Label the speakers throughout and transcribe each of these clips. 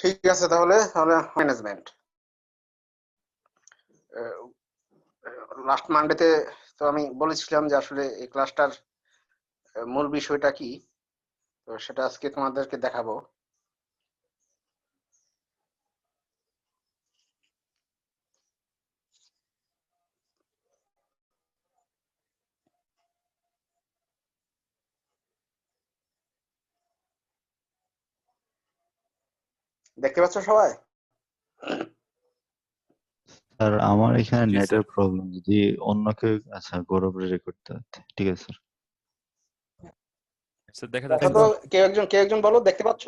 Speaker 1: ঠিক আছে, তাহলে তাহলে ম্যানেজমেন্ট লাস্ট মানডেতে তো আমি বলেছিলাম যে আসলে এই ক্লাসটার মূল বিষয়টা কি, তো সেটা আজকে তোমাদেরকে দেখাবো। দেখতে পাচ্ছ সবাই?
Speaker 2: স্যার আমার এখানে
Speaker 3: জি
Speaker 2: নেটের
Speaker 3: স্যার।
Speaker 2: প্রবলেম, যদি অন্য কেউ, আচ্ছা গৌরব রেকর্ড করতে, ঠিক আছে স্যার।
Speaker 3: স্যার দেখা
Speaker 1: দেখো
Speaker 3: যাচ্ছে
Speaker 1: তো,
Speaker 3: স্যার।
Speaker 1: কেউ একজন বলো, দেখতে পাচ্ছ?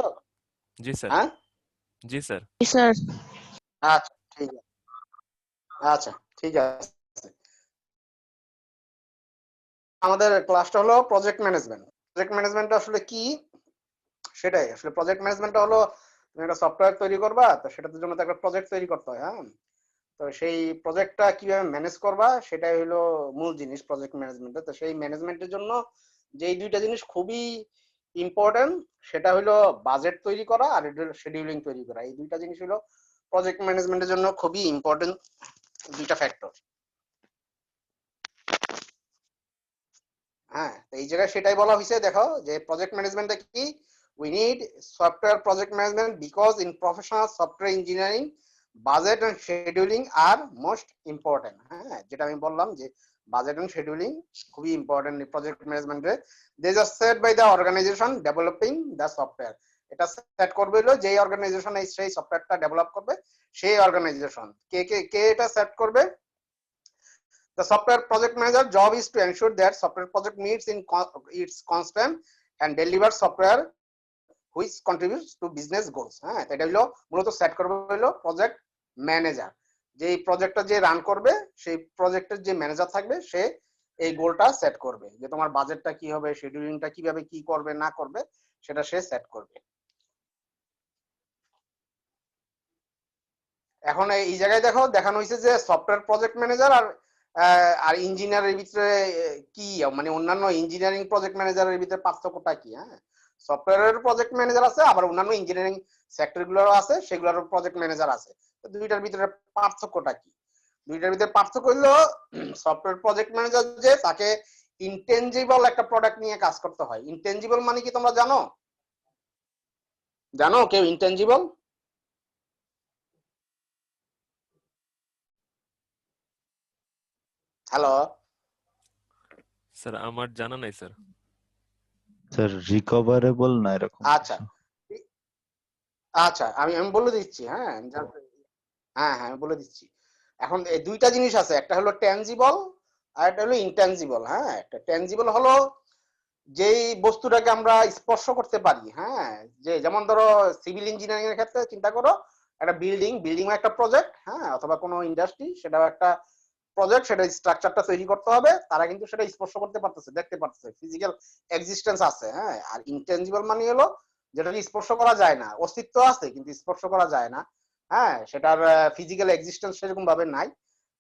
Speaker 3: জি স্যার।
Speaker 1: হ্যাঁ,
Speaker 3: জি স্যার।
Speaker 4: স্যার।
Speaker 1: আচ্ছা ঠিক আছে, আচ্ছা ঠিক আছে। আমাদের ক্লাসটা হলো প্রজেক্ট ম্যানেজমেন্ট। প্রজেক্ট ম্যানেজমেন্ট আসলে কি, সেটাই আসলে প্রজেক্ট ম্যানেজমেন্টটা হলো তুমি একটা সফটওয়্যার তৈরি করবা, তো সেটার জন্য তো একটা প্রজেক্ট তৈরি করতে হয়। হ্যাঁ, তো সেই প্রজেক্টটা কিভাবে ম্যানেজ করবা সেটাই হলো মূল জিনিস প্রজেক্ট ম্যানেজমেন্টে। তো সেই ম্যানেজমেন্টের জন্য যেই দুইটা জিনিস খুবই ইম্পর্টেন্ট, সেটা হলো বাজেট তৈরি করা আর শিডিউলিং তৈরি করা। এই দুইটা জিনিস হলো প্রজেক্ট ম্যানেজমেন্টের জন্য খুবই ইম্পর্টেন্ট দুইটা ফ্যাক্টর। হ্যাঁ, এই জায়গায় সেটাই বলা হয়েছে। দেখো যে প্রজেক্ট ম্যানেজমেন্টটা কি, we need software project management because in professional software engineering budget and scheduling are most important. হ্যাঁ, যেটা আমি বললাম যে বাজেট এন্ড শিডিউলিং খুবই ইম্পর্টেন্ট প্রজেক্ট ম্যানেজমেন্টে। This are set by the organisation developing the software. এটা সেট করবে হলো যেই অর্গানাইজেশন সেই সফটওয়্যারটা ডেভেলপ করবে সেই অর্গানাইজেশন। কে কে কে এটা সেট করবে? The software project manager job is to ensure that software project meets in its constant and delivers software which contributes to business goals. হ্যাঁ, এটা হলো মূলত সেট করবে হলো প্রজেক্ট ম্যানেজার। যে প্রজেক্টটা যে রান করবে সেই প্রজেক্টের যে ম্যানেজার থাকবে সে এই গোলটা সেট করবে, যে তোমার বাজেটটা কি হবে, শিডিউলিংটা কিভাবে কি করবে না করবে সেটা সে সেট করবে। এখন এই জায়গায় দেখো দেখানো হয়েছে যে সফটওয়্যার প্রজেক্ট ম্যানেজার আর ইঞ্জিনিয়ারের ভিতরে কি, মানে অন্যান্য ইঞ্জিনিয়ারিং প্রজেক্ট ম্যানেজারের ভিতরে পার্থক্যটা কি? হ্যাঁ, সফটওয়্যারের প্রজেক্ট ম্যানেজার আছে, আবার অন্যান্য ইঞ্জিনিয়ারিং সেক্টরগুলোরও আছে, সেগুলোর প্রজেক্ট ম্যানেজার আছে। দুইটার ভিতরে পার্থক্যটা কি? দুইটার ভিতরে পার্থক্য হলো সফটওয়্যার প্রজেক্ট ম্যানেজার যে তাকে ইনটেনজিবল একটা প্রোডাক্ট নিয়ে কাজ করতে হয়। ইনটেনজিবল মানে কি তোমরা জানো? জানো কেউ ইনটেনজিবল? হ্যালো
Speaker 3: স্যার আমার জানা নাই স্যার।
Speaker 2: স্যার রিকভারেবল না এরকম
Speaker 1: আচ্ছা
Speaker 2: কিছু।
Speaker 1: আচ্ছা, আমি আমি বলে দিচ্ছি। হ্যাঁ হ্যাঁ হ্যাঁ আমি বলে দিচ্ছি। এখন এই দুইটা জিনিস আছে, একটা হলো ট্যানজিবল আর একটা হলো ইনট্যানজিবল। হ্যাঁ, একটা ট্যানজিবল হলো যেই বস্তুটাকে আমরা স্পর্শ করতে পারি। হ্যাঁ, যে যেমন ধরো সিভিল ইঞ্জিনিয়ারিং এর ক্ষেত্রে চিন্তা করো, একটা বিল্ডিং একটা প্রজেক্ট, হ্যাঁ, অথবা কোনো ইন্ডাস্ট্রি, সেটাও একটা প্রজেক্ট, সেটা স্ট্রাকচারটা তৈরি করতে হবে, তারা কিন্তু সেটা স্পর্শ করতে পারতেছে, দেখতে পারতেছে, ফিজিক্যাল এক্সিস্টেন্স আছে। হ্যাঁ, আর ইনটেনজিবল মানে হলো যেটাকে স্পর্শ করা যায় না, অস্তিত্ব আছে কিন্তু স্পর্শ করা যায় না। হ্যাঁ, সেটার ফিজিক্যাল এক্সিস্টেন্স সেরকম ভাবে নাই।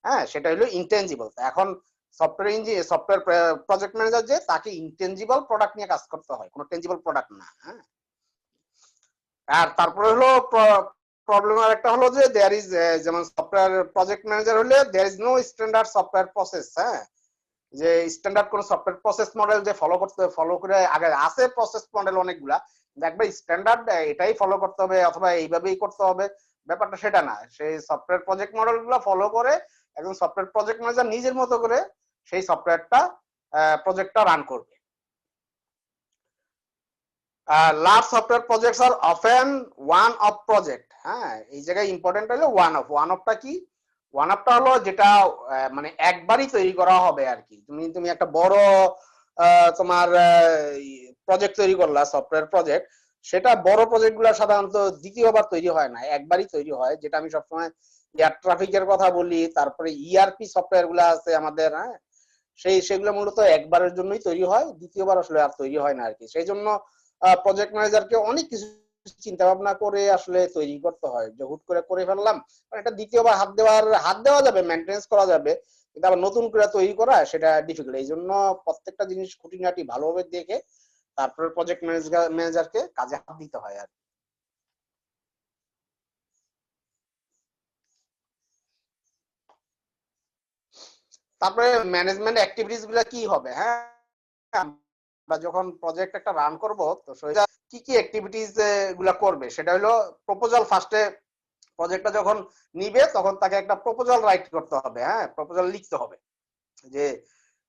Speaker 1: হ্যাঁ, সেটা হলো ইনটেনজিবল। এখন সফটওয়্যার প্রজেক্ট ম্যানেজার যে তাকে ইনটেনজিবল প্রোডাক্ট নিয়ে কাজ করতে হয়, কোনো টেনজিবল প্রোডাক্ট না। হ্যাঁ, আর তারপরে হলো প্রবলেম আর একটা হলো যে দেয়ার ইজ, যেমন সফটওয়্যার প্রজেক্ট ম্যানেজার হলে there is no standard software process. হ্যাঁ, যে স্ট্যান্ডার্ড কোন সফটওয়্যার প্রসেস মডেল যে ফলো করে আগে আছে, প্রসেস মডেল অনেকগুলা, দেখবে স্ট্যান্ডার্ড এটাই ফলো করতে হবে অথবা এইভাবেই করতে হবে, ব্যাপারটা সেটা না। সেই সফটওয়্যার প্রজেক্ট মডেল গুলো ফলো করে একজন সফটওয়্যার প্রজেক্ট ম্যানেজার নিজের মতো করে সেই সফটওয়্যারটা প্রজেক্টটা রান করবে। Large software projects are often one of project. হ্যাঁ, এই জায়গায় ইম্পর্টেন্ট হলো ওয়ান অফটা কি? ওয়ান অফটা হলো যেটা মানে একবারই তৈরি করা হবে আর কি। তুমি একটা বড় তোমার প্রজেক্ট তৈরি করলা, সফটওয়্যার প্রজেক্ট, সেটা বড় প্রজেক্ট গুলো সাধারণত দ্বিতীয়বার তৈরি হয় না, একবারই তৈরি হয়। যেটা আমি সবসময় এয়ার ট্রাফিকের কথা বলি, তারপরে ইআরপি সফটওয়্যার গুলো আছে আমাদের। হ্যাঁ, সেগুলো মূলত একবারের জন্যই তৈরি হয়, দ্বিতীয়বার আসলে আর তৈরি হয় না আর কি। সেই জন্য প্রজেক্ট ম্যানেজারকে অনেক কিছু চিন্তা ভাবনা করে আসলে তৈরি করতে হয়, যে হুট করে ফেললাম, এটা দ্বিতীয়বার হাত দেওয়া যাবে, মেনটেন্স করা যাবে, কিন্তু আবার নতুন করে তৈরি করা সেটা ডিফিকাল্ট। এই জন্য প্রত্যেকটা জিনিস খুঁটিনাটি ভালোভাবে দেখে তারপরে প্রজেক্ট ম্যানেজারকে কাজে হাত দিতে হয় আর। তারপরে ম্যানেজমেন্ট অ্যাক্টিভিটিস গুলা কি হবে, হ্যাঁ আমরা যখন প্রজেক্ট একটা রান করব তো সেটা কি কি অ্যাক্টিভিটিস গুলা করবে সেটা হলো প্রপোজাল। ফার্স্টে প্রজেক্টটা যখন নিবে তখন তাকে একটা প্রপোজাল রাইট করতে হবে, হ্যাঁ প্রপোজাল লিখতে হবে যে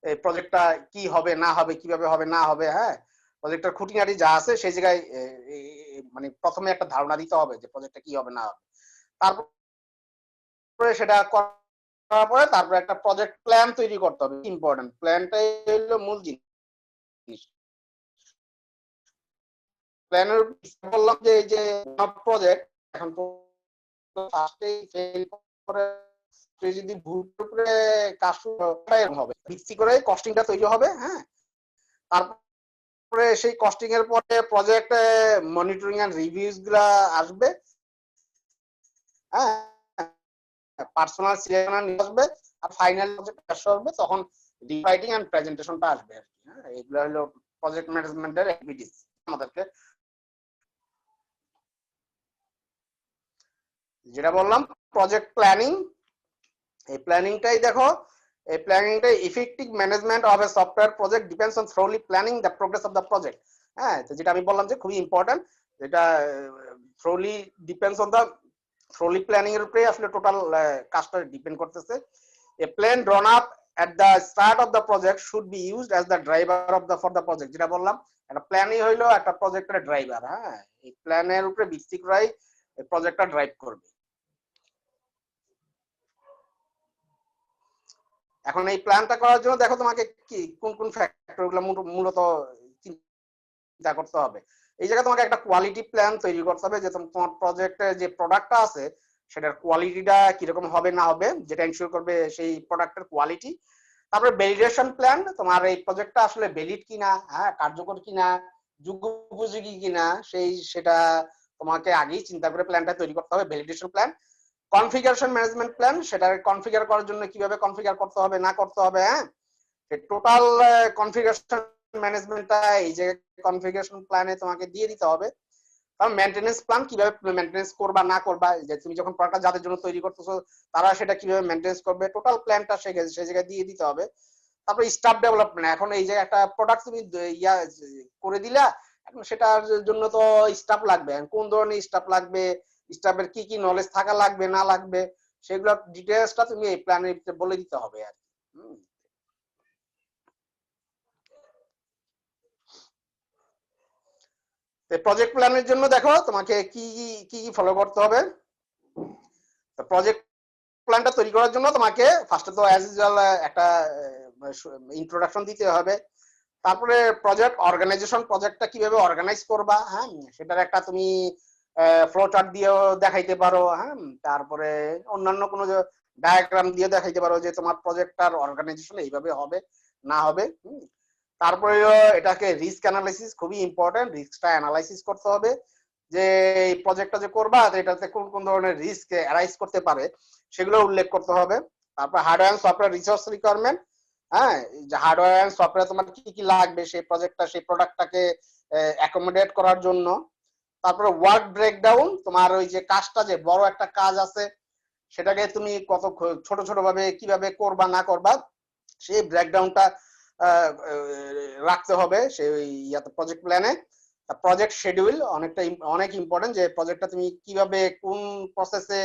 Speaker 1: এই প্রজেক্টটা কি হবে না হবে, কিভাবে হবে না হবে, হ্যাঁ প্রজেক্টের খুঁটিনাটি যা আছে সেই জায়গায় মানে প্রথমে একটা ধারণা দিতে হবে যে প্রজেক্টটা কি হবে না হবে। তারপরে সেটা করার পরে তারপরে একটা প্রজেক্ট প্ল্যান তৈরি করতে হবে। ইম্পর্টেন্ট, প্ল্যানটাই হলো মূল জিনিস। প্ল্যানের বললাম যে এই যে প্রজেক্ট এখন ফার্স্টেই ফেল করে যদি ভুল করে কাজ শুরু হবে, ভিত্তি করে কস্টিংটা তৈরি হবে, হ্যাঁ তারপরে সেই কস্টিং এর পরে প্রজেক্ট মনিটরিং এন্ড রিভিউজ গুলা আসবে, হ্যাঁ পার্সোনাল সিলেকশন আসবে, আর ফাইনাল প্রজেক্ট শেষ হবে তখন রিরাইটিং এন্ড প্রেজেন্টেশনটা আসবে আর কি। হ্যাঁ এগুলো হলো প্রজেক্ট ম্যানেজমেন্টের অ্যাক্টিভিটিস আমাদেরকে। যেটা বললাম প্রজেক্ট প্ল্যানিং, এই প্ল্যানিংটাই দেখো, এই প্ল্যানিংটা effective management of a software project depends on thoroughly planning the progress of the project. হ্যাঁ তো যেটা আমি বললাম যে খুবই ইম্পর্টেন্ট, যেটা thoroughly depends on the thoroughly planning এর উপরে আসলে টোটাল কাজটা ডিপেন্ড করতেছে। A plan drawn up at the start of the project should be used as the driver of the for the project। যেটা বললাম একটা প্ল্যানই হইলো একটা প্রজেক্টের ড্রাইভার, হ্যাঁ এই প্ল্যানের উপরে ভিত্তি করেই প্রজেক্টটা ড্রাইভ করবে। এখন এই প্ল্যানটা করার জন্য দেখো তোমাকে কি কোন কোন ফ্যাক্টরগুলো মূলত চিন্তা করতে হবে। এই জায়গায় তোমাকে একটা কোয়ালিটি প্ল্যান তৈরি করতে হবে যে তোমার প্রজেক্টের যে প্রোডাক্টটা আছে সেটার কোয়ালিটিটা কিরকম হবে না হবে, যেটা এনশিওর করবে সেই প্রোডাক্টের কোয়ালিটি। তারপরে ভ্যালিডেশন প্ল্যান, তোমার এই প্রজেক্টটা আসলে ভ্যালিড কিনা, হ্যাঁ কার্যকর কিনা, যুগোপযোগী কিনা সেটা তোমাকে আগেই চিন্তা করে প্ল্যানটা তৈরি করতে হবে, validation plan. Configuration management plan, সেটা কনফিগার করার জন্য কিভাবে কনফিগার করতে হবে না করতে হবে, হ্যাঁ টোটাল কনফিগারেশন ম্যানেজমেন্টটা এই যে কনফিগারেশন প্ল্যানে তোমাকে দিয়ে দিতে হবে। কারণ মেইনটেনেন্স প্ল্যান, কিভাবে মেইনটেনেন্স করবা না করবা, যে তুমি যখন প্রোডাক্টটা যাদের জন্য তৈরি করতেছো তারা সেটা কিভাবে মেইনটেনেন্স করবে, টোটাল প্ল্যানটা সেই জায়গায় দিয়ে দিতে হবে। তারপরে স্টাফ ডেভেলপমেন্ট, এখন এই যে একটা প্রোডাক্ট তুমি ইয়া করে দিলা, এখন সেটার জন্য তো স্টাফ লাগবে, কোন ধরনের স্টাফ লাগবে, স্টাফের কি কি নলেজ থাকা লাগবে না লাগবে, সেগুলো ডিটেইলসটা তুমি এই প্ল্যানের ভিতরে বলে দিতে হবে আর কি। প্রজেক্ট প্ল্যানের জন্য দেখো তোমাকে কি কি ফলো করতে হবে। প্রজেক্ট প্ল্যানটা তৈরি করার জন্য তোমাকে ফার্স্টে তো অ্যাজ ইউজুয়াল একটা ইন্ট্রোডাকশন দিতে হবে। তারপরে প্রজেক্ট অর্গানাইজেশন, প্রজেক্টটা কিভাবে অর্গানাইজ করবা, হ্যাঁ সেটার একটা তুমি ফ্লো চার্ট দিয়েও দেখাইতে পারো, হ্যাঁ তারপরে অন্যান্য কোনো ডায়াগ্রাম দিয়ে দেখাইতে পারো যে তোমার প্রজেক্টটার অর্গানাইজেশন এইভাবে হবে না হবে। তারপরে এটাকে রিস্ক অ্যানালাইসিস, খুবই ইম্পর্টেন্ট, রিস্কটা অ্যানালাইসিস করতে হবে যে এই প্রজেক্টটা যে করবা এটাতে কোন কোন ধরনের রিস্ক অ্যারাইজ করতে পারে সেগুলো উল্লেখ করতে হবে। তারপর hardware and software resource requirement, হ্যাঁ যে হার্ডওয়্যার এন্ড সফটওয়্যার তোমার কি কি লাগবে সেই প্রজেক্টটা সেই প্রোডাক্টটাকে অ্যাকোমোডেট করার জন্য। তারপরে ওয়ার্ক ব্রেকডাউন, তোমার ওই যে কাজটা যে বড় একটা কাজ আছে সেটাকে তুমি কত ছোট ছোট ভাবে কিভাবে করবা না করবা সেই ব্রেকডাউনটা রাখতে হবে সেই ইয়াতে প্রজেক্ট প্ল্যানে। প্রজেক্ট শিডিউল অনেক ইম্পর্টেন্ট, যে প্রজেক্টটা তুমি কিভাবে কোন প্রসেসে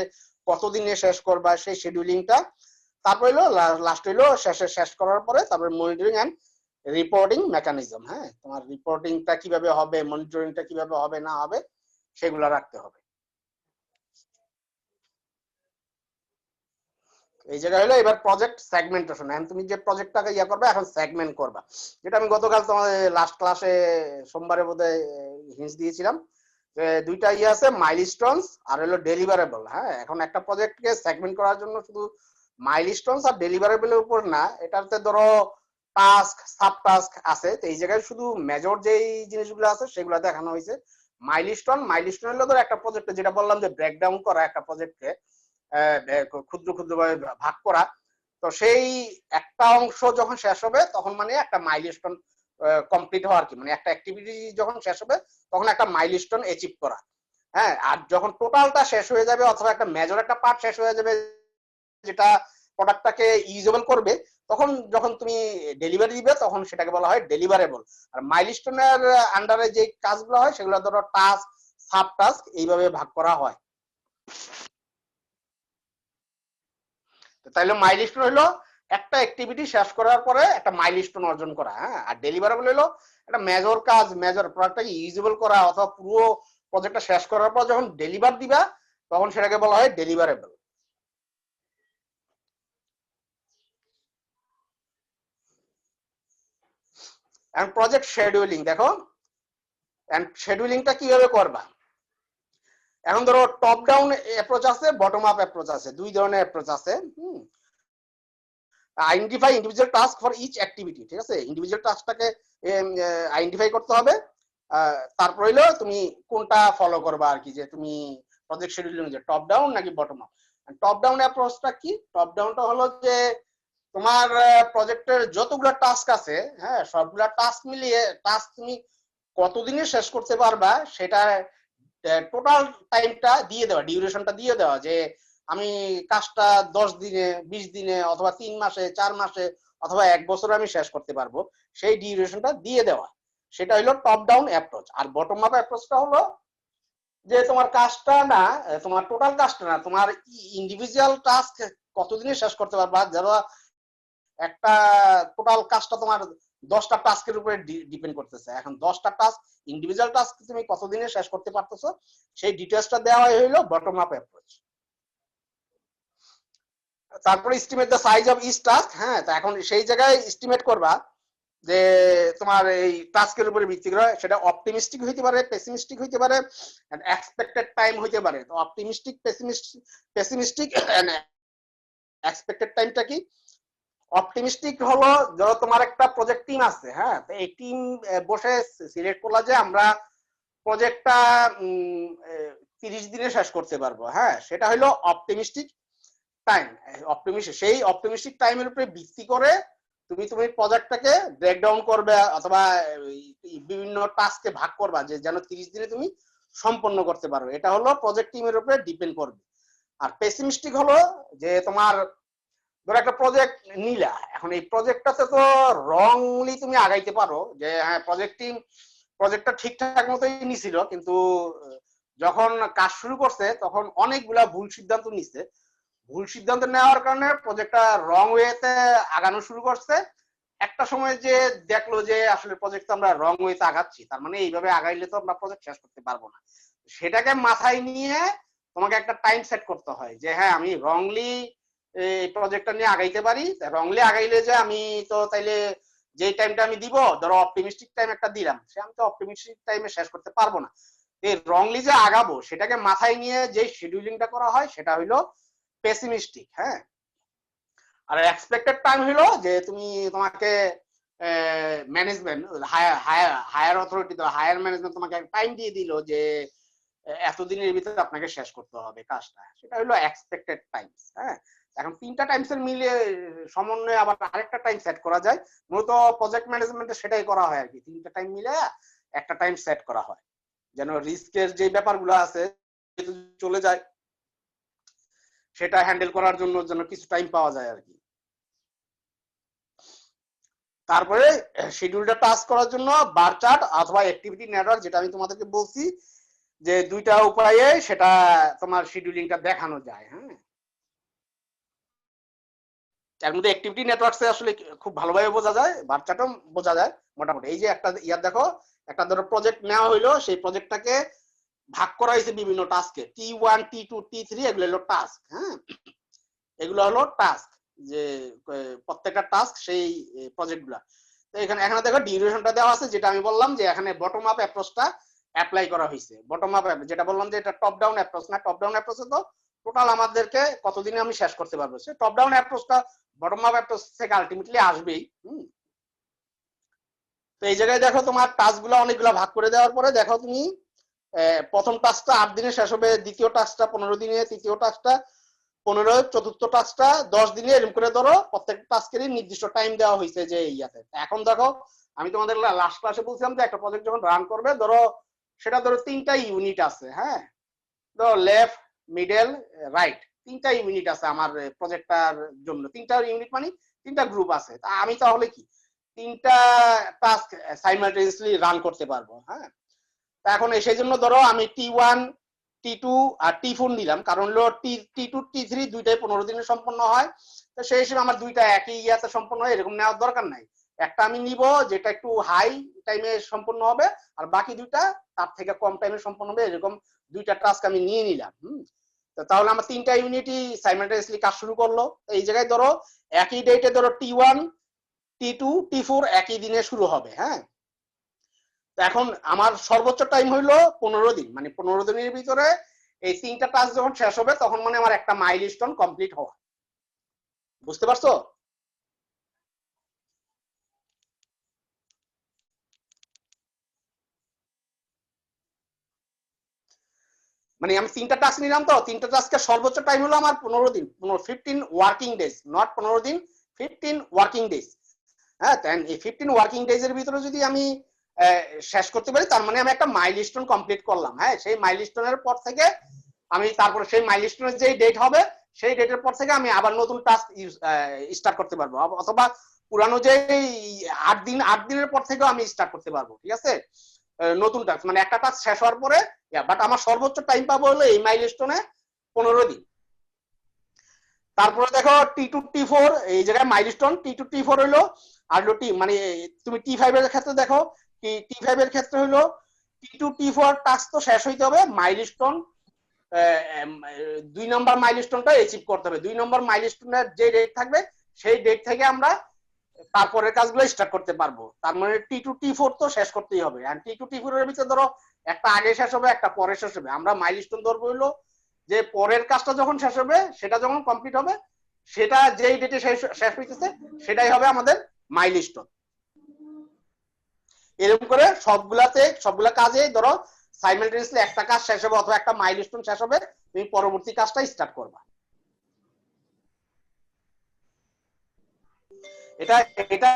Speaker 1: কতদিনে শেষ করবা সেই শিডিউলিংটা। তারপর হলো লাস্ট হইলো শেষ করার পরে তারপরে মনিটরিং এন্ড রিপোর্টিং মেকানিজম, হ্যাঁ তোমার রিপোর্টিংটা কিভাবে হবে, মনিটরিংটা কিভাবে হবে না হবে সেগুলো রাখতে হবে। এই জায়গায় হলো এবার প্রজেক্ট সেগমেন্টেশন, এখন তুমি যে প্রজেক্টটাকে ইয়া করবে এখন সেগমেন্ট করবা, যেটা আমি গতকাল তোমাদের লাস্ট ক্লাসে সোমবারে বোধহয় হিন্টস দিয়েছিলাম। দুইটা ইয়ে আছে, মাইলস্টোনস আর হলো ডেলিভারেবল। হ্যাঁ এখন একটা প্রজেক্টকে সেগমেন্ট করার জন্য শুধু মাইলস্টোনস আর ডেলিভারেবলের উপর না, এটাতে ধরো টাস্ক সাব টাস্ক আছে, তো এই জায়গায় শুধু মেজর যেই জিনিসগুলো আছে সেগুলো দেখানো হয়েছে। মাইলস্টোন হলো ধরো একটা প্রজেক্টে, যেটা বললাম যে ব্রেকডাউন করা একটা প্রজেক্টকে ক্ষুদ্র ক্ষুদ্র ভাবে ভাগ করা, তো সেই একটা অংশ যখন শেষ হবে তখন মানে একটা মাইলস্টোন কমপ্লিট হওয়ার কি, মানে একটা অ্যাক্টিভিটি যখন শেষ হবে তখন একটা মাইলস্টোন অ্যাচিভ করা। হ্যাঁ আর যখন টোটালটা শেষ হয়ে যাবে অথবা একটা মেজর একটা পার্ট শেষ হয়ে যাবে যেটা প্রোডাক্টটাকে ইউজেবল করবে, তখন যখন তুমি ডেলিভারি দিবে তখন সেটাকে বলা হয় ডেলিভারেবল। আর মাইলস্টোনের আন্ডারে যে কাজগুলো হয় সেগুলো ধরো টাস্ক, সাব টাস্ক এইভাবে ভাগ করা হয়। তাইলে মাইলস্টোন হলো একটা অ্যাক্টিভিটি শেষ করার পরে একটা মাইলস্টোন অর্জন করা, হ্যাঁ। আর ডেলিভারেবল হলো একটা মেজর কাজ, মেজর প্রোডাক্টটাকে ইউজেবল করা অথবা পুরো প্রজেক্টটা শেষ করার পর যখন ডেলিভার দিবা তখন সেটাকে বলা হয় ডেলিভারেবল। এন্ড প্রজেক্ট শেডিউলিং দেখো, এন্ড শেডিউলিংটা কিভাবে করবা। এখন ধরো টপ ডাউন অ্যাপ্রোচ আছে, বটম আপ অ্যাপ্রোচ আছে, দুই ধরনের অ্যাপ্রোচ আছে। Identify individual task for each activity, ঠিক আছে। ইন্ডিভিজুয়াল টাস্কটাকে আইডেন্টিফাই করতে হবে, তারপর হইলো তুমি কোনটা ফলো করবা আর কি, যে তুমি প্রজেক্ট শিডিউলিং যে টপ ডাউন নাকি বটম আপ। টপ ডাউন অ্যাপ্রোচটা কি? টপ ডাউনটা হলো যে তোমার প্রজেক্টের যতগুলো টাস্ক আছে, হ্যাঁ, সবগুলা টাস্ক মিলিয়ে টাস্ক তুমি কতদিনে শেষ করতে পারবা সেটা টোটাল টাইমটা দিয়ে দেওয়া, ডিউরেশনটা দিয়ে দেওয়া, যে আমি কাজটা 10 দিনে, 20 দিনে অথবা 3 মাসে, 4 মাসে অথবা 1 বছরে আমি শেষ করতে পারবো, সেই ডিউরেশনটা দিয়ে দেওয়া। সেটা হলো টপ ডাউন অ্যাপ্রোচ। আর বটম আপ অ্যাপ্রোচটা হলো যে তোমার কাজটা না, তোমার টোটাল কাজটা না, তোমার ইন্ডিভিজুয়াল টাস্ক কতদিনে শেষ করতে পারবা। ধরো একটা টোটাল কাজটা তোমার 10টা টাস্কের উপরে ডিপেন্ড করতেছে। এখন 10টা টাস্ক, ইন্ডিভিজুয়াল টাস্ক তুমি কতদিনে শেষ করতে পারতেছো সেই ডিটেইলসটা দেওয়া হইলো বটম আপ অ্যাপ্রোচ। তারপরে estimate the size of each task, হ্যাঁ। তো এখন সেই জায়গায় এস্টিমেট করবা যে তোমার এই টাস্কের উপরে ভিত্তি করে সেটা অপটিমিস্টিক হইতে পারে, পেসিমিস্টিক হইতে পারে, এক্সপেক্টেড টাইম হইতে পারে। তো অপটিমিস্টিক, পেসিমিস্টিক এন্ড এক্সপেক্টেড টাইমটা কি? অপটিমিস্টিক হলো ধরো তোমার একটা প্রজেক্ট টিম আছে, হ্যাঁ, তো এই টিম বসে সিলেক্ট করলা যে আমরা প্রজেক্টটা 30 দিনে শেষ করতে পারবো, হ্যাঁ, সেটা হলো অপটিমিস্টিক টাইম। সেই অপটিমিস্টিক টাইমের উপরে ভিত্তি করে তুমি প্রজেক্টটাকে ব্রেকডাউন করবে অথবা বিভিন্ন টাস্কে ভাগ করবা, যে যেন 30 দিনে তুমি সম্পন্ন করতে পারো। এটা হলো প্রজেক্ট টিমের উপরে ডিপেন্ড করবে। আর পেসিমিস্টিক হলো যে তোমার ধরো একটা প্রজেক্ট নিলা, এখন এই প্রজেক্টটাতে তো রংলি তুমি আগাইতে পারো, যে হ্যাঁ প্রজেক্ট টিম প্রজেক্টটা ঠিকঠাক মতোই নিছিল, কিন্তু যখন কাজ শুরু করছে তখন অনেকগুলা ভুল সিদ্ধান্ত নিচ্ছে। ভুল সিদ্ধান্ত নেওয়ার কারণে প্রজেক্টটা রং ওয়েতে আগানো শুরু করছে। একটা সময় যে দেখলো যে আসলে প্রজেক্ট আমরা রং ওয়েতে আগাচ্ছি, তার মানে এইভাবে আগাইলে তো আমরা প্রজেক্ট শেষ করতে পারবো না। সেটাকে মাথায় নিয়ে তোমাকে একটা টাইম সেট করতে হয়, যে হ্যাঁ আমি রংলি এই প্রজেক্টটা নিয়ে আগাইতে পারি। রংলি আগাইলে যে আমি তো তাইলে যে টাইমটা আমি দিব, ধরো অপটিমিস্টিক টাইম একটা দিলাম, সে আমি তো অপটিমিস্টিক টাইমে শেষ করতে পারবো না। এই রংলি যে আগাবো সেটাকে মাথায় নিয়ে যে শিডিউলিংটা করা হয় সেটা হইলো পেসিমিস্টিক, হ্যাঁ। আর এক্সপেক্টেড টাইম হলো যে তুমি তোমাকে management, higher authority, higher management তোমাকে টাইম দিয়ে দিল যে এতদিনের ভিতরে আপনাকে শেষ করতে হবে কাজটা, সেটা হলো এক্সপেক্টেড টাইমস, হ্যাঁ। এখন 3টা টাইমসের মিলে সমন্বয়ে আবার আরেকটা টাইম সেট করা যায়। মূলত প্রজেক্ট ম্যানেজমেন্টে সেটাই করা হয় আর কি, 3টা টাইম মিলে একটা টাইম সেট করা হয়, যেন রিস্কের যে ব্যাপারগুলো আছে চলে যায় সেটা হ্যান্ডেল করার জন্য যেন কিছু টাইম পাওয়া যায় আর কি। তারপরে শিডিউলটা টাস্ক করার জন্য বার চার্ট অথবা অ্যাক্টিভিটি নেটওয়ার্ক, যেটা আমি তোমাদেরকে বলছি যে দুইটা উপায়ে সেটা তোমার শিডিউলিংটা দেখানো যায়, হ্যাঁ। এর মধ্যে অ্যাক্টিভিটি নেটওয়ার্কসে আসলে খুব ভালোভাবে বোঝা যায়, বার চার্টও বোঝা যায় মোটামুটি। এই যে একটা ইয়ার দেখো, একটা ধরো প্রজেক্ট নেওয়া হইলো, সেই প্রজেক্টটাকে ভাগ করা হয়েছে বিভিন্ন টাস্কে, T1, T2, T3, এগুলো হলো টাস্ক, হ্যাঁ। এগুলো হলো টাস্ক, যে প্রত্যেকটা টাস্ক সেই প্রজেক্টগুলা। তো এখানে দেখো ডিউরেশনটা দেওয়া আছে, যেটা আমি বললাম যে এখানে বটম আপ অ্যাপ্রোচটা অ্যাপ্লাই করা হয়েছে। বটম আপ যেটা বললাম যে এটা টপ ডাউন অ্যাপ্রোচ না, টপ ডাউন অ্যাপ্রোচে তো টোটাল আমাদেরকে কতদিনে আমি শেষ করতে পারবো, সে টপ ডাউন অ্যাপ্রোচটা বটম আপ অ্যাপ্রোচ থেকে আলটিমেটলি আসবেই। তো এই জায়গায় দেখো তোমার টাস্কগুলো অনেকগুলো ভাগ করে দেওয়ার পরে দেখো তুমি প্রথম টাস্কটা 8 দিনে শেষ হবে, দ্বিতীয় টাস্কটা 15 দিনে, তৃতীয় টাস্কটা 15, চতুর্থ টাস্কটা 10 দিনে, এরকম করে ধরো প্রত্যেকটা টাস্কেরই নির্দিষ্ট টাইম দেওয়া হয়েছে যে ইয়াতে। এখন দেখো আমি তোমাদের লাস্ট ক্লাসে বলছিলাম যে একটা প্রজেক্ট যখন রান করবে, ধরো সেটা ধরো 3টা ইউনিট আছে, হ্যাঁ, ধরো লেফট, মিডল, রাইট, 3টা ইউনিট আছে আমার প্রজেক্টটার জন্য। 3টা ইউনিট মানে 3টা গ্রুপ আছে। তা আমি তাহলে কি 3টা টাস্ক সাইমালটেনিয়াসলি রান করতে পারবো। হ্যাঁ, এখন সেই জন্য ধরো আমি T1 T2 আর T4 নিলাম, কারণ হলো T2 T3 দুইটাই 15 দিনে সম্পন্ন হয়। তো সেই হিসেবে আমার দুইটা একই ইয়াতে সম্পন্ন হয় এরকম নেওয়ার দরকার নাই। একটা আমি নিব যেটা একটু হাই টাইমে সম্পন্ন হবে, আর বাকি দুইটা তার থেকে কম টাইমে সম্পন্ন হবে, এরকম দুইটা টাস্ক আমি নিয়ে নিলাম। তাহলে আমার 3টা ইউনিটই সাইমালটেনিয়াসলি কাজ শুরু করলো। এই জায়গায় ধরো একই ডেটে ধরো T1 T2 T4 একই দিনে শুরু হবে। হ্যাঁ, এখন আমার সর্বোচ্চ টাইম হইলো 15 দিন, মানে 15 দিনের ভিতরে এই 3টা টাস্ক যখন শেষ হবে তখন মানে আমার একটা মাইলস্টোন কমপ্লিট হওয়া। বুঝতে পারছো? মানে আমি 3টা টাস্ক নিলাম, তো 3টা টাস্কের সর্বোচ্চ টাইম হলো আমার 15 দিন, 15 ওয়ার্কিং ডেজ, নট 15 দিন, 15 ওয়ার্কিং ডেজ। হ্যাঁ, এই 15 ওয়ার্কিং ডেজ এর ভিতরে যদি আমি শেষ করতে পারি তার মানে আমি একটা মাইলস্টোন কমপ্লিট করলাম। হ্যাঁ, সেই মাইলস্টোনের পর থেকে আমি তারপরে সেই মাইলস্টোনের যে ডেট হবে সেই ডেটের পর থেকে আমি আবার নতুন টাস্ক স্টার্ট করতে পারবো, অথবা পুরানো যে 8 দিনের পর থেকেও আমি স্টার্ট করতে পারবো। ঠিক আছে, নতুন টাস্ক মানে একটা টাস্ক শেষ হওয়ার পরে, বাট আমার সর্বোচ্চ টাইম পাবো হলো এই মাইলস্টোনে 15 দিন। তারপরে দেখো T2 T4 এই জায়গায় মাইলস্টোন T2 T4 হইলো আর মানে তুমি T5 এর ক্ষেত্রে দেখো, T5 এর ক্ষেত্রে হইলো T2 T4 টাস্ক তো শেষ হইতে হবে, মাইলস্টোন 2 নম্বর মাইলস্টোনটা অ্যাচিভ করতে হবে। 2 নম্বর মাইলস্টোনের যে ডেট থাকবে সেই ডেট থেকে আমরা তারপরের কাজগুলো স্টার্ট করতে পারবো। তার মানে T2 T4 তো শেষ করতেই হবে। আর T2 T4 এর ভিতরে ধরো একটা আগে শেষ হবে একটা পরে শেষ হবে। আমরা মাইলস্টোন ধরবো হইলো যে পরের কাজটা যখন শেষ হবে, সেটা যখন কমপ্লিট হবে, সেটা যেই ডেটে শেষ হইতেছে সেটাই হবে আমাদের মাইলস্টোন। এরকম করে সবগুলা কাজে ধরো সাইমালটেনিয়াসলি একটা কাজ শেষ হবে অথবা একটা মাইলস্টোন শেষ হবে, তুমি পরবর্তী কাজটা স্টার্ট করবা। এটা এটা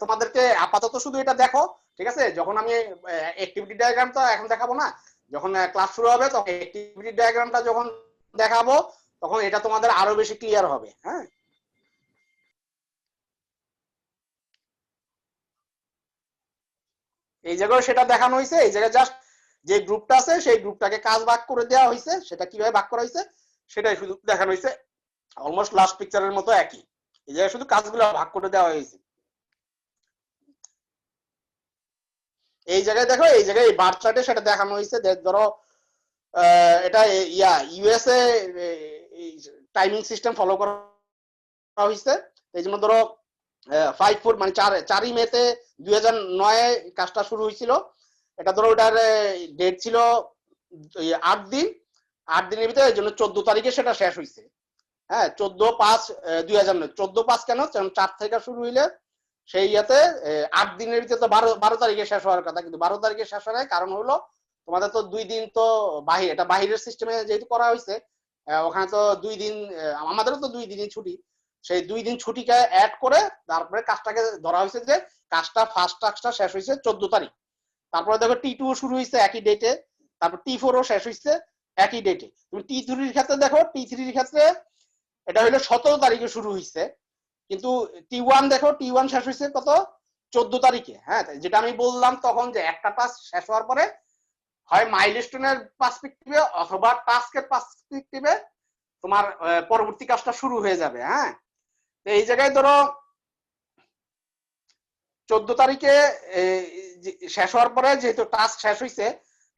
Speaker 1: তোমাদেরকে আপাতত শুধু এটা দেখো, ঠিক আছে? যখন আমি অ্যাক্টিভিটি ডায়াগ্রামটা এখন দেখাবো না, যখন ক্লাস শুরু হবে তখন অ্যাক্টিভিটি ডায়াগ্রামটা যখন দেখাবো তখন এটা তোমাদের আরো বেশি ক্লিয়ার হবে। হ্যাঁ, এই জায়গায় সেটা দেখানো হয়েছে। এই জায়গায় জাস্ট যে গ্রুপটা আছে সেই গ্রুপটাকে কাজ ভাগ করে দেওয়া হয়েছে, সেটা কিভাবে ভাগ করা হয়েছে সেটাই শুধু দেখানো হয়েছে। অলমোস্ট লাস্ট পিকচারের মতো একই, এই জায়গায় শুধু কাজগুলো ভাগ করে দেওয়া হয়েছে। এই জায়গায় দেখো, এই জায়গায় বার চার্টে সেটা দেখানো হয়েছে। ধরো এটা ইউএসএ টাইমিং সিস্টেম ফলো করা হয়েছে, এই জন্য ধরো 5 মানে 4ই মেতে 2009 কাজটা শুরু হয়েছিল। এটা ধরো ওটার ডেট ছিল 8 দিন, 8 দিনের ভিতরে, এই জন্য 14 তারিখে সেটা শেষ হয়েছে। হ্যাঁ, 14/5/2009, 14/5 কেন, 4 থেকে শুরু হইলে সেই ইয়াতে 8 দিনের ভিতরে তো 12 তারিখে শেষ হওয়ার কথা, কিন্তু 12 তারিখে শেষ হয়, কারণ হলো তোমাদের তো 2 দিন তো এটা বাহিরের সিস্টেমে যেহেতু করা হয়েছে, ওখানে তো 2 দিন, আমাদেরও তো 2 দিনই ছুটি, সেই 2 দিন ছুটিকে অ্যাড করে তারপরে কাজটাকে ধরা হয়েছে যে কাজটা ফার্স্ট টাস্কটা শেষ হয়েছে 14 তারিখ। তারপরে দেখো T2 শুরু হয়েছে একই ডেটে, তারপর T4 ও শেষ হয়েছে একই ডেটে। তুমি T3 এর ক্ষেত্রে দেখো, T3 এর ক্ষেত্রে এটা হলো 17 তারিখে শুরু হয়েছে, কিন্তু T1 দেখো, T1 শেষ হয়েছে কত, 14 তারিখে। হ্যাঁ, যেটা আমি বললাম তখন যে একটা টাস্ক শেষ হওয়ার পরে হয় মাইলস্টোনের পার্সপেক্টিভে অথবা টাস্কের পার্সপেক্টিভে তোমার পরবর্তী কাজটা শুরু হয়ে যাবে। হ্যাঁ, তো এই জায়গায় ধরো 14 তারিখে শেষ হওয়ার পরে যেহেতু টাস্ক শেষ হয়েছে,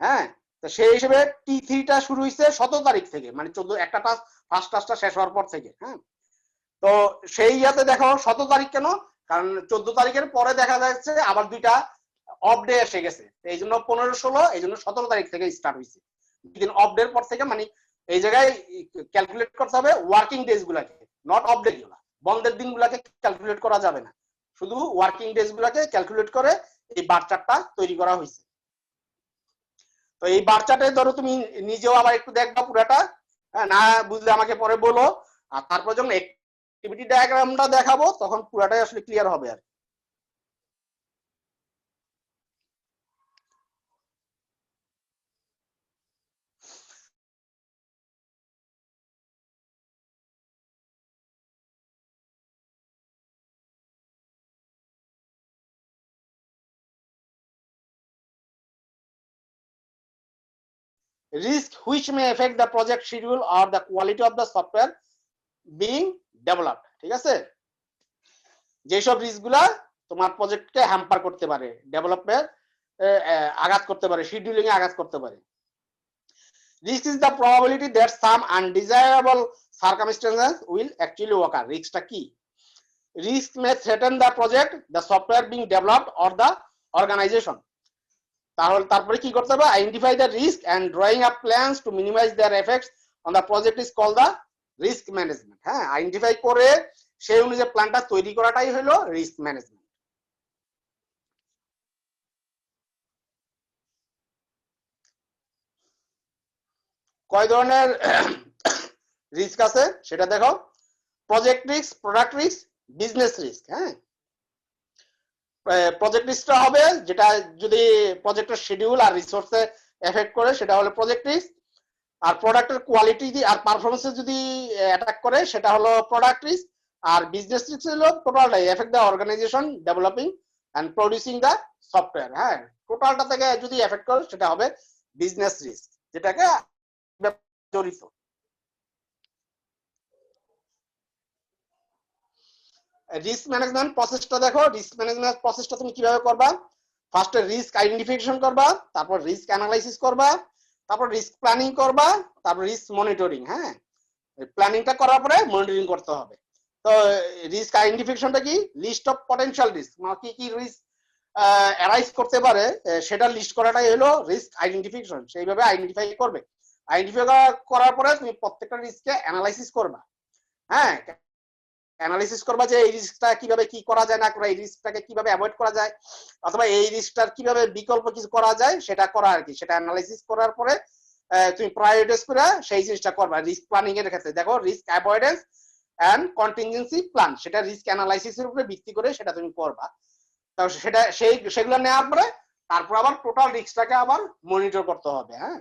Speaker 1: হ্যাঁ, তো সেই হিসেবে T3টা শুরু হয়েছে 17 তারিখ থেকে, মানে 14 একটা টাস্ক ফার্স্ট টাস্কটা শেষ হওয়ার পর থেকে। হ্যাঁ, তো সেই ইয়াতে দেখো 17 তারিখ কেন, কারণ 14 তারিখের পরে দেখা যাচ্ছে আবার দুইটা অফ ডে এসে গেছে, এই জন্য 15-16, এই জন্য 17 তারিখ থেকে স্টার্ট হয়েছে। দুদিন অফ ডে পর থেকে, মানে এই জায়গায় ক্যালকুলেট করতে হবে ওয়ার্কিং ডেজ গুলাকে, নট অফ ডে গুলা, বন্ধের দিন গুলাকে ক্যালকুলেট করা যাবে না, শুধু ওয়ার্কিং ডেজ গুলাকে ক্যালকুলেট করে এই বার চার্টটা তৈরি করা হয়েছে। তো এই বার চার্টে ধরো তুমি নিজেও আবার একটু দেখবা পুরাটা, না বুঝলে আমাকে পরে বলো, আর তারপর যখন অ্যাক্টিভিটি ডায়াগ্রামটা দেখাবো তখন পুরাটাই আসলে ক্লিয়ার হবে আর risk which may affect the project schedule or the quality of the software being developed, ঠিক আছে? যেসব রিস্ক গুলা তোমার প্রজেক্টকে হ্যাম্পার করতে পারে, ডেভেলপমেন্ট আঘাত করতে পারে, শিডিউলিং এ আঘাত করতে পারে। Risk is the probability that some undesirable circumstances will actually occur. রিস্কটা কি? Risk may threaten the project, the software being developed or the organization. তাহলে তারপরে কি করতে হবে? Identify the risk and drawing up plans to minimize their effects on the project is called the risk management. হ্যাঁ, identify করে সেই অনুযায়ী প্ল্যানটা তৈরি করাটাই হলো রিস্ক ম্যানেজমেন্ট। কয় ধরনের রিস্ক আছে সেটা দেখো। Project risk, product risk, business risk. হ্যাঁ, প্রজেক্ট রিস্কটা হবে যেটা যদি প্রজেক্টের শিডিউল আর রিসোর্সে এফেক্ট করে, সেটা হলো প্রজেক্ট রিস্ক। আর প্রোডাক্টের কোয়ালিটি আর পারফরমেন্সে যদি অ্যাটাক করে সেটা হলো প্রোডাক্ট রিস্ক। আর বিজনেস রিস্ক হলো টোটালটাই affect the organisation developing and producing the software. হ্যাঁ, টোটালটা থেকে যদি এফেক্ট করে সেটা হবে বিজনেস রিস্ক, যেটাকে জড়িত। রিস্ক ম্যানেজমেন্ট প্রসেসটা দেখো। রিস্ক ম্যানেজমেন্ট প্রসেসটা তুমি কিভাবে করবা? ফার্স্টে রিস্ক আইডেন্টিফিকেশন করবা, তারপর রিস্ক অ্যানালাইসিস করবা, তারপর রিস্ক প্ল্যানিং করবা, তারপর রিস্ক মনিটরিং। হ্যাঁ, প্ল্যানিংটা করার পরে মনিটরিং করতে হবে। তো রিস্ক আইডেন্টিফিকেশনটা কি? লিস্ট অফ পটেনশিয়াল রিস্ক, মানে কি কি রিস্ক অ্যারাইজ করতে পারে সেটা লিস্ট করাটাই হলো রিস্ক আইডেন্টিফিকেশন। সেইভাবে আইডেন্টিফাই করবে। আইডেন্টিফাই করার পরে তুমি প্রত্যেকটা রিস্ককে অ্যানালাইসিস করবা। হ্যাঁ, অ্যানালাইসিস করবা যে এই রিস্কটা কিভাবে কি করা যায় না করা, এই রিস্কটাকে কিভাবে অ্যাভয়েড করা যায়, অথবা এই রিস্কটার কিভাবে বিকল্প কিছু করা যায় সেটা করা আর কি। সেটা অ্যানালাইসিস করার পরে তুমি প্রায়োরিটাইজ করে সেই জিনিসটা করবা। রিস্ক প্ল্যানিং এর ক্ষেত্রে দেখো risk avoidance and contingency plan, সেটা রিস্ক অ্যানালাইসিসের উপরে ভিত্তি করে সেটা তুমি করবা। তাও সেটা সেগুলো নেওয়ার পরে তারপর আবার টোটাল রিস্কটাকে আবার মনিটর করতে হবে। হ্যাঁ,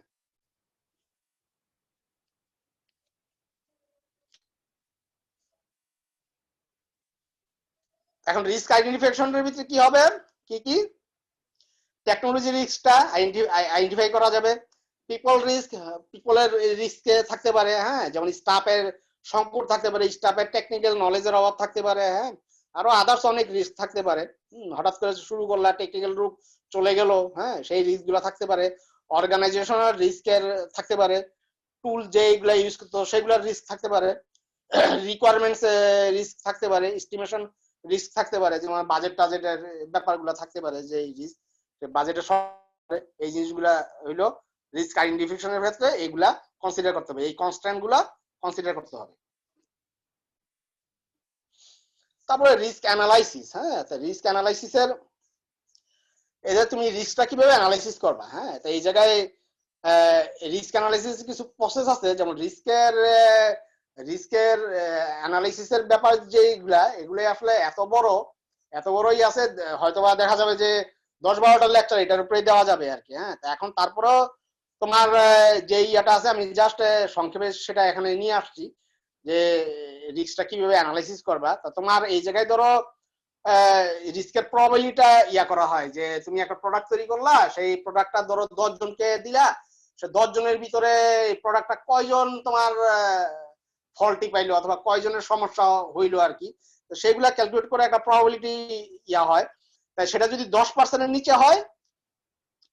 Speaker 1: এখন রিস্ক আইডেন্টিফিকেশনের ভিতরে কি হবে, কি কি? টেকনোলজি রিস্কটা আইডেন্টিফাই করা যাবে। পিপল রিস্ক, পিপলের রিস্ক থাকতে পারে। হ্যাঁ, যেমন স্টাফের সংকট থাকতে পারে, স্টাফের টেকনিক্যাল নলেজের অভাব থাকতে পারে। হ্যাঁ, আরো আদার্স অনেক রিস্ক থাকতে পারে। হঠাৎ করে শুরু করলা, টেকনিক্যাল রূপ চলে গেল, হ্যাঁ, সেই রিস্ক গুলা থাকতে পারে। অর্গানাইজেশনাল রিস্কের থাকতে পারে, টুল যেগুলা ইউজ করতো সেগুলোর রিস্ক থাকতে পারে। রিকোয়ারমেন্টস রিস্ক থাকতে পারে, এস্টিমেশন রিস্ক থাকতে পারে, যেমন বাজেট টাজেটের ব্যাপারগুলো থাকতে পারে, যে এই রিস্ক বাজেটের এই জিনিসগুলা হইলো রিস্ক আইডেন্টিফিকেশনের ক্ষেত্রে এগুলা কনসিডার করতে হবে, এই কনস্ট্যান্ট গুলা কনসিডার করতে হবে। তারপরে রিস্ক অ্যানালাইসিস। হ্যাঁ, তো রিস্ক অ্যানালাইসিসের এদের তুমি রিস্কটা কিভাবে অ্যানালাইসিস করবা। হ্যাঁ, তো এই জায়গায় রিস্ক অ্যানালাইসিস কিছু প্রসেস আছে, যেমন রিস্কের অ্যানালাইসিসের ব্যাপার যেগুলা, এগুলো আসলে এত বড়ই আছে, হয়তোবা দেখা যাবে যে 10-12টা লেকচার এটার উপরে দেওয়া যাবে আর কি। হ্যাঁ, এখন তারপরেও তোমার যে ইয়েটা আছে আমি জাস্ট সংক্ষেপে সেটা এখানে নিয়ে আসছি, যে রিস্কটা কিভাবে অ্যানালাইসিস করবা। তো তোমার এই জায়গায় ধরো রিস্কের প্রবাবিলিটিটা ইয়া করা হয়, যে তুমি একটা প্রোডাক্ট তৈরি করলা, সেই প্রোডাক্টটা ধরো 10 জনকে দিলা, সে 10 জনের ভিতরে এই প্রোডাক্টটা কয়জন তোমার ফল্টি পাইলো অথবা কয়জনের সমস্যা হইলো আর কি। তো সেগুলা ক্যালকুলেট করে একটা প্রবাবিলিটি ইয়া হয়। তাই সেটা যদি 10%-এর নিচে হয়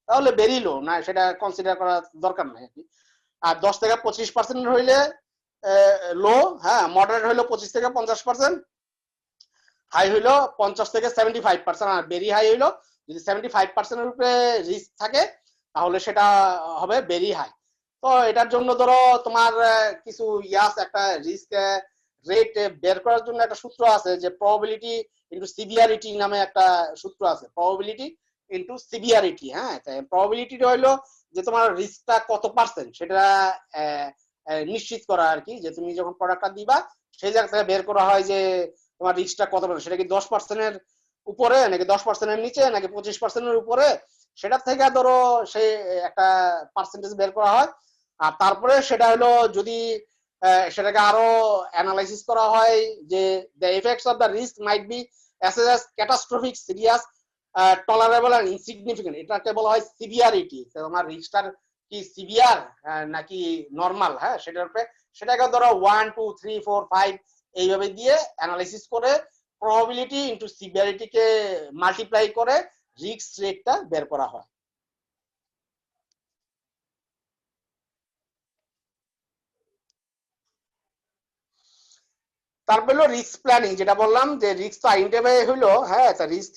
Speaker 1: তাহলে ভেরি লো, না সেটা কনসিডার করা দরকার নাই আর কি। আর 10 থেকে 25% হইলে লো, হ্যাঁ, মডারেট হইলো 25 থেকে 50%, হাই হইলো 50 থেকে 75%, আর ভেরি হাই হইলো যদি 75%-এর উপরে রিস্ক থাকে তাহলে সেটা হবে ভেরি হাই। তো এটার জন্য ধরো তোমার কিছু ইয়াস একটা রিস্ক রেট বের করার জন্য একটা সূত্র আছে, যে প্রবাবিলিটি ইনটু সিভিয়ারিটি নামে একটা সূত্র আছে, প্রবাবিলিটি ইনটু সিভিয়ারিটি। হ্যাঁ, প্রবাবিলিটিটা হইলো যে তোমার রিস্কটা কত পার্সেন্ট সেটা নিশ্চিত করা আর কি, যে তুমি যখন প্রোডাক্টটা দিবা সেই জায়গা থেকে বের করা হয় যে তোমার রিস্কটা কত পার্সেন্ট, সেটা কি 10%-এর উপরে নাকি 10%-এর নিচে নাকি 25%-এর উপরে, সেটা থেকে ধরো সেই একটা পার্সেন্টেজ বের করা হয়। আর তারপরে সেটা হলো যদি সেটাকে আরো অ্যানালাইসিস করা হয় যে the effects of the risk might be assessed as catastrophic, serious, tolerable and insignificant, এটাকে বলা হয় সিভিয়ারিটি। তোমার রিস্কটার কি সিভিয়ার নাকি নরমাল, হ্যাঁ সেটার উপরে সেটাকে ধরো 1 2 3 4 5 এইভাবে দিয়ে অ্যানালাইসিস করে প্রবাবিলিটি ইনটু সিভিয়ারিটিকে মাল্টিপ্লাই করে রিস্ক রেটটা বের করা হয়। তারপর হলো রিস্ক প্ল্যানিং, যেটা বললাম যে রিস্ক তো আইডেন্টিফাই হইলো, হ্যাঁ তা রিস্ক